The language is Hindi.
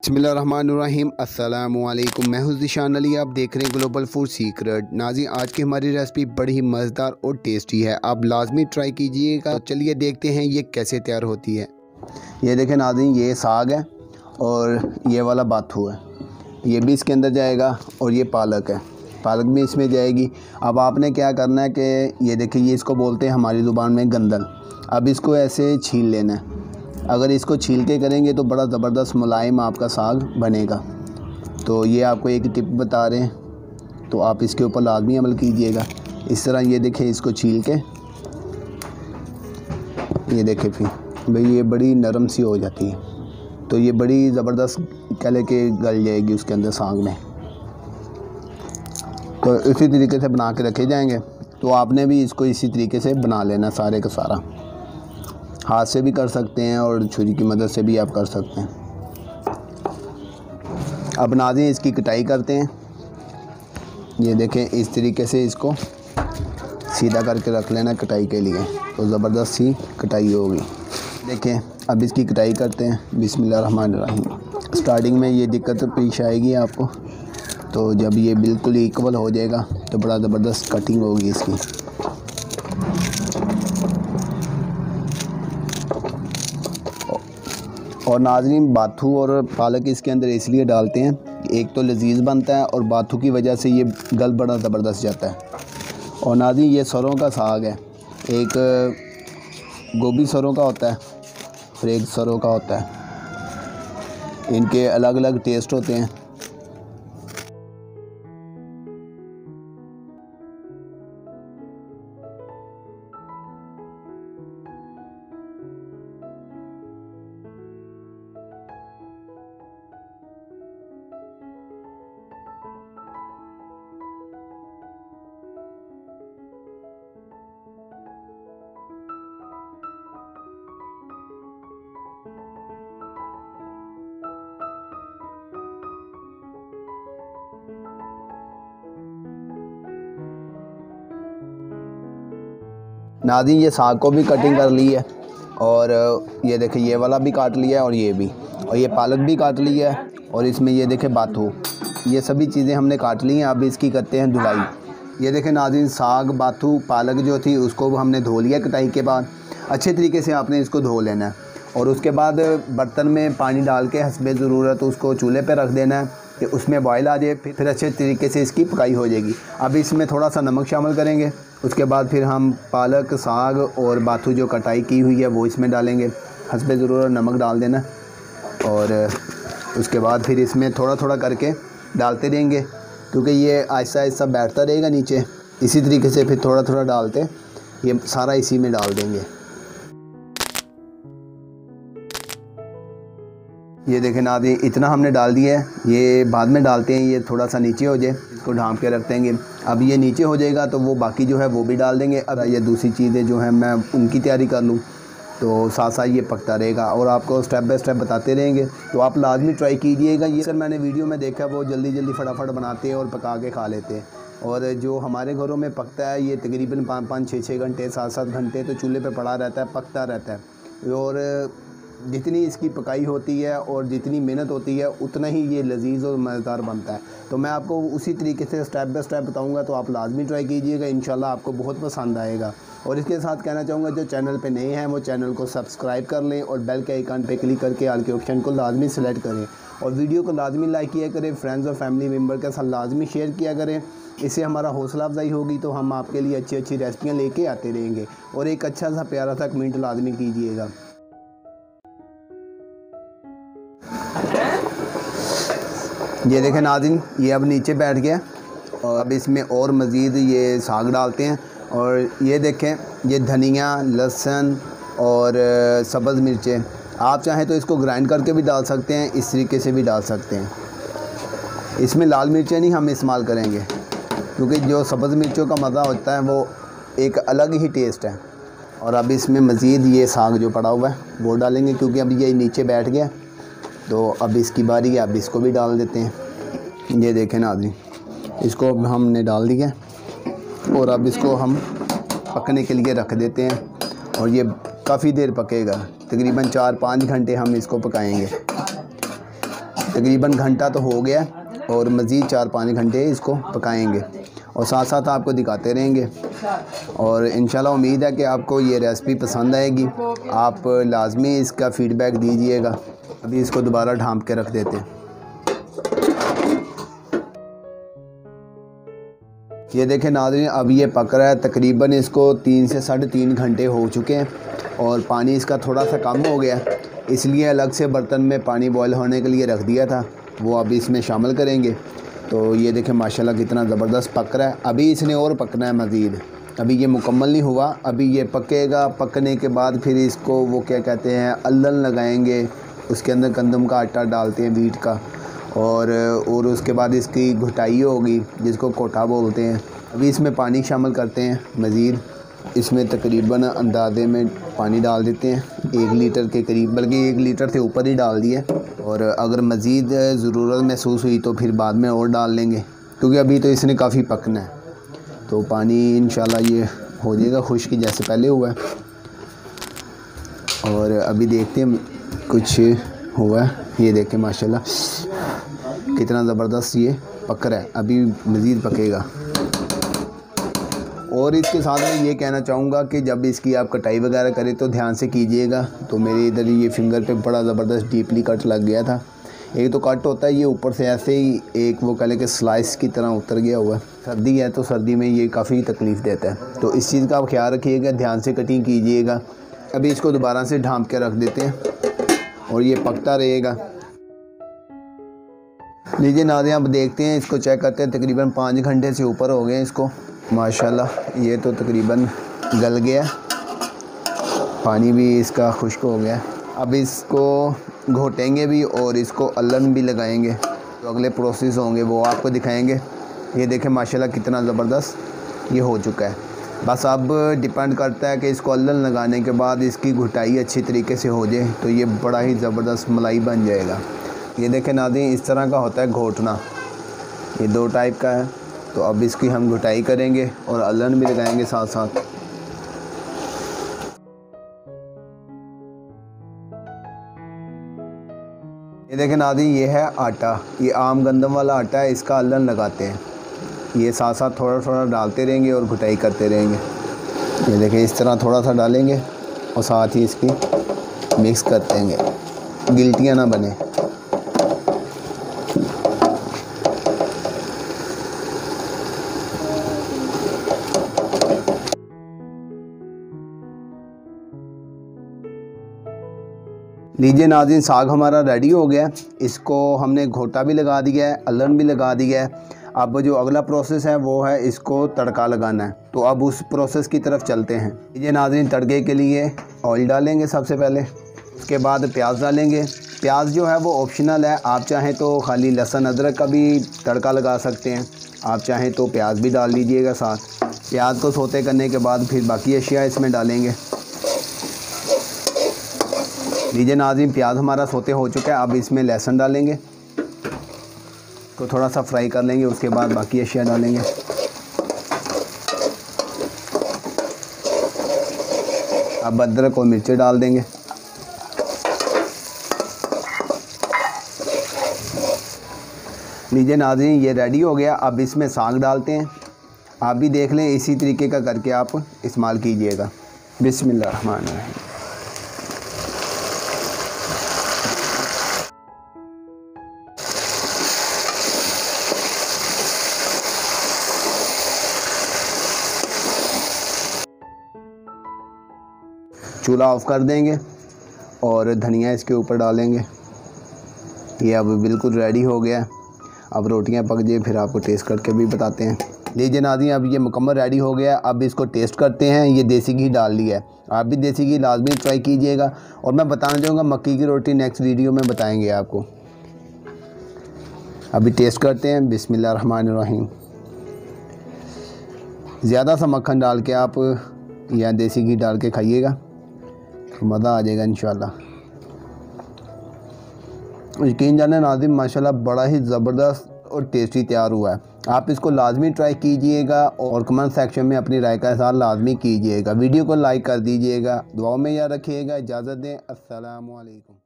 बिस्मिल्लाहिर्रहमानिर्रहीम अस्सलामुअलैकुम। मैं हूं ज़ीशान अली, आप देख रहे हैं ग्लोबल फूड सीक्रेट। नाज़रीन, आज की हमारी रेसिपी बड़ी ही मज़ेदार और टेस्टी है, आप लाजमी ट्राई कीजिएगा। तो चलिए देखते हैं ये कैसे तैयार होती है। ये देखें नाज़रीन, ये साग है और ये वाला बाथू है, ये भी इसके अंदर जाएगा और ये पालक है, पालक भी इसमें जाएगी। अब आपने क्या करना है कि ये देखिए, ये इसको बोलते हैं हमारी ज़ुबान में गंदल। अब इसको ऐसे छील लेना है। अगर इसको छील के करेंगे तो बड़ा ज़बरदस्त मुलायम आपका साग बनेगा। तो ये आपको एक टिप बता रहे हैं, तो आप इसके ऊपर लाजमी अमल कीजिएगा। इस तरह ये देखें, इसको छील के ये देखें, फिर भाई ये बड़ी नरम सी हो जाती है, तो ये बड़ी ज़बरदस्त कले के गल जाएगी उसके अंदर साग में। तो इसी तरीके से बना के रखे जाएंगे। तो आपने भी इसको इसी तरीके से बना लेना सारे का सारा। हाथ से भी कर सकते हैं और छुरी की मदद से भी आप कर सकते हैं। अब नाज़रीन, इसकी कटाई करते हैं। ये देखें, इस तरीके से इसको सीधा करके रख लेना कटाई के लिए, तो ज़बरदस्त सी कटाई होगी। देखें, अब इसकी कटाई करते हैं। बिस्मिल्लाहिर्रहमानिर्रहीम। स्टार्टिंग में ये दिक्कत पेश आएगी आपको, तो जब ये बिल्कुल इक्वल हो जाएगा तो बड़ा ज़बरदस्त कटिंग होगी इसकी। और नाज़रीन, बाथू और पालक इसके अंदर इसलिए डालते हैं, एक तो लजीज बनता है और बाथू की वजह से ये गल बड़ा ज़बरदस्त जाता है। और नाज़रीन, ये सरों का साग है, एक गोभी सरों का होता है और एक सरों का होता है, इनके अलग अलग टेस्ट होते हैं। नाज़रीन, ये साग को भी कटिंग कर ली है और ये देखें, ये वाला भी काट लिया है और ये भी, और ये पालक भी काट लिया है और इसमें ये देखें बाथू, ये सभी चीज़ें हमने काट ली हैं। अब इसकी करते हैं धुलाई। ये देखें नाज़रीन, साग, बाथू, पालक जो थी उसको हमने धो लिया कटाई के बाद। अच्छे तरीके से आपने इसको धो लेना है और उसके बाद बर्तन में पानी डाल के हस्बे ज़रूरत उसको चूल्हे पर रख देना है कि उसमें बॉयल आ जाए, फिर अच्छे तरीके से इसकी पकाई हो जाएगी। अब इसमें थोड़ा सा नमक शामिल करेंगे, उसके बाद फिर हम पालक, साग और बाथू जो कटाई की हुई है वो इसमें डालेंगे। हस्बे ज़रूरत नमक डाल देना और उसके बाद फिर इसमें थोड़ा थोड़ा करके डालते रहेंगे, क्योंकि ये आहिस्ता आहिस्ता बैठता रहेगा नीचे। इसी तरीके से फिर थोड़ा थोड़ा डालते ये सारा इसी में डाल देंगे। ये देखें नाज़रीन, इतना हमने डाल दिया है, ये बाद में डालते हैं, ये थोड़ा सा नीचे हो जाए, इसको ढाँप के रख देंगे। अब ये नीचे हो जाएगा तो वो बाकी जो है वो भी डाल देंगे। अब ये दूसरी चीज़ें जो हैं मैं उनकी तैयारी कर लूँ, तो साथ साथ ये पकता रहेगा और आपको स्टेप बाय स्टेप बताते रहेंगे। तो आप लाजमी ट्राई कीजिएगा। ये सर मैंने वीडियो में देखा, वो जल्दी जल्दी फटाफट बनाते हैं और पका के खा लेते हैं। और जो हमारे घरों में पकता है ये तकरीबन 5-6 घंटे, 7-7 घंटे तो चूल्हे पे पड़ा रहता है, पकता रहता है। और जितनी इसकी पकाई होती है और जितनी मेहनत होती है उतना ही ये लजीज और मज़ेदार बनता है। तो मैं आपको उसी तरीके से स्टेप बाय स्टेप बताऊंगा, तो आप लाजमी ट्राई कीजिएगा, इंशाल्लाह आपको बहुत पसंद आएगा। और इसके साथ कहना चाहूँगा, जो चैनल पे नए हैं वो चैनल को सब्सक्राइब कर लें और बेल के आइकन पे क्लिक करके ऑल के ऑप्शन को लाजमी सेलेक्ट करें और वीडियो को लाजमी लाइक किया करें, फ्रेंड्स और फैमिली मेम्बर के साथ लाजमी शेयर किया करें। इससे हमारा हौसला अफजाई होगी, तो हम आपके लिए अच्छी अच्छी रेसिपियाँ लेके आते रहेंगे। और एक अच्छा सा प्यारा सा कमेंट लाजमी कीजिएगा। ये देखें नाज़रीन, ये अब नीचे बैठ गया और अब इसमें और मज़ीद ये साग डालते हैं। और ये देखें, ये धनिया, लहसुन और सब्ज़ मिर्चें, आप चाहें तो इसको ग्राइंड करके भी डाल सकते हैं, इस तरीके से भी डाल सकते हैं। इसमें लाल मिर्चें नहीं हम इस्तेमाल करेंगे, क्योंकि जो सब्ज़ मिर्चों का मज़ा होता है वो एक अलग ही टेस्ट है। और अब इसमें मज़ीद ये साग जो पड़ा हुआ है वो डालेंगे, क्योंकि अब ये नीचे बैठ गया, तो अब इसकी बारी है, अब इसको भी डाल देते हैं। ये देखें नाज़रीन, इसको अब हमने डाल दिया और अब इसको हम पकने के लिए रख देते हैं और ये काफ़ी देर पकेगा, तकरीबन 4-5 घंटे हम इसको पकाएंगे। तकरीबन घंटा तो हो गया और मज़ीद 4-5 घंटे इसको पकाएंगे और साथ साथ आपको दिखाते रहेंगे। और इंशाल्लाह उम्मीद है कि आपको ये रेसिपी पसंद आएगी। आप लाजमी इसका फ़ीडबैक दीजिएगा। अभी इसको दोबारा ढाँप के रख देते हैं। ये देखें नाज़रीन, अब ये पक रहा है। तकरीबन इसको 3 से 3.5 घंटे हो चुके हैं और पानी इसका थोड़ा सा कम हो गया, इसलिए अलग से बर्तन में पानी बॉयल होने के लिए रख दिया था, वो अभी इसमें शामिल करेंगे। तो ये देखें माशाल्लाह कितना ज़बरदस्त पक रहा है। अभी इसने और पकना है मज़ीद, अभी ये मुकम्मल नहीं हुआ, अभी ये पकेगा। पकने के बाद फिर इसको वो क्या कहते हैं, अल्लन लगाएंगे, उसके अंदर गंदम का आटा डालते हैं, वीट का, और उसके बाद इसकी घुटाई होगी जिसको कोटा बोलते हैं। अभी इसमें पानी शामिल करते हैं मज़ीद। इसमें तकरीबन अंदाजे में पानी डाल देते हैं 1 लीटर के करीब, बल्कि 1 लीटर से ऊपर ही डाल दिए। और अगर मज़ीद ज़रूरत महसूस हुई तो फिर बाद में और डाल लेंगे, क्योंकि अभी तो इसने काफ़ी पकना है। तो पानी इंशाल्लाह ये हो जाएगा खुश्की जैसे पहले हुआ है। और अभी देखते हैं कुछ हुआ है। ये देखें माशाल्लाह कितना ज़बरदस्त ये पक रहा है, अभी मज़ीद पकेगा। और इसके साथ मैं ये कहना चाहूँगा कि जब इसकी आप कटाई वगैरह करें तो ध्यान से कीजिएगा। तो मेरे इधर ये फिंगर पे बड़ा ज़बरदस्त डीपली कट लग गया था। एक तो कट होता है ये ऊपर से ऐसे ही एक वो कह लें कि स्लाइस की तरह उतर गया हुआ है। सर्दी है तो सर्दी में ये काफ़ी तकलीफ़ देता है, तो इस चीज़ का आप ख्याल रखिएगा, ध्यान से कटिंग कीजिएगा। अभी इसको दोबारा से ढाँप के रख देते हैं और ये पकता रहेगा। लीजिए नाज़रीन, अब देखते हैं, इसको चेक करते हैं। तकरीबन 5 घंटे से ऊपर हो गए इसको माशाल्लाह। ये तो तकरीबन गल गया, पानी भी इसका खुश्क हो गया। अब इसको घोटेंगे भी और इसको अल्लन भी लगाएंगे। तो अगले प्रोसेस होंगे वो आपको दिखाएंगे। ये देखें माशाल्लाह कितना ज़बरदस्त ये हो चुका है। बस अब डिपेंड करता है कि इसको अल्लन लगाने के बाद इसकी घुटाई अच्छी तरीके से हो जाए तो ये बड़ा ही ज़बरदस्त मलाई बन जाएगा। ये देखें नाज़रीन, इस तरह का होता है घोटना, ये 2 टाइप का है। तो अब इसकी हम घुटाई करेंगे और अल्लन भी लगाएंगे साथ साथ। ये देखें नाज़रीन, ये है आटा, ये आम गंदम वाला आटा है, इसका अल्लन लगाते हैं। ये साथ साथ थोड़ा थोड़ा डालते रहेंगे और घुटाई करते रहेंगे। ये देखें इस तरह थोड़ा सा डालेंगे और साथ ही इसकी मिक्स करते रहेंगे, गिल्टियाँ ना बने। लीजिए नाज़रीन, साग हमारा रेडी हो गया। इसको हमने घोटा भी लगा दिया है, अल्लन भी लगा दिया है। अब जो अगला प्रोसेस है वो है इसको तड़का लगाना है। तो अब उस प्रोसेस की तरफ चलते हैं। लीजिए नाज़रीन, तड़के के लिए ऑयल डालेंगे सबसे पहले, उसके बाद प्याज डालेंगे। प्याज जो है वो ऑप्शनल है, आप चाहें तो खाली लहसुन अदरक का भी तड़का लगा सकते हैं, आप चाहें तो प्याज भी डाल लीजिएगा साथ। प्याज को सौते करने के बाद फिर बाकी अशिया इसमें डालेंगे। लीजिए नाज़रीन, प्याज हमारा सोते हो चुका है। अब इसमें लहसुन डालेंगे, तो थोड़ा सा फ्राई कर लेंगे, उसके बाद बाकी अशिया डालेंगे। अब अदरक और मिर्ची डाल देंगे। लीजिए नाज़रीन, ये रेडी हो गया। अब इसमें साग डालते हैं। आप भी देख लें, इसी तरीके का करके आप इस्तेमाल कीजिएगा। बिस्मिल्लाहिर्रहमानिर्रहीम। चूल्हा ऑफ़ कर देंगे और धनिया इसके ऊपर डालेंगे। ये अब बिल्कुल रेडी हो गया। अब रोटियां पक जाए फिर आपको टेस्ट करके भी बताते हैं। लीजिए नाज़रीन, अब ये मुकम्मल रेडी हो गया। अब इसको टेस्ट करते हैं। ये देसी घी डाल लिया है, आप भी देसी घी लाजमी ट्राई कीजिएगा। और मैं बताना चाहूँगा मक्की की रोटी नेक्स्ट वीडियो में बताएंगे आपको। अभी टेस्ट करते हैं। बिस्मिल्लाहिर्रहमानिर्रहीम। ज़्यादा सा मक्खन डाल के आप या देसी घी डाल के खाइएगा तो मज़ा आ जाएगा इंशाल्लाह। यकीन जाने नाज़रीन, माशाल्लाह बड़ा ही ज़बरदस्त और टेस्टी तैयार हुआ है। आप इसको लाजमी ट्राई कीजिएगा और कमेंट सेक्शन में अपनी राय का इज़हार लाजमी कीजिएगा। वीडियो को लाइक कर दीजिएगा। दुआओं में याद रखिएगा। इजाज़त दें। अस्सलामु अलैकुम।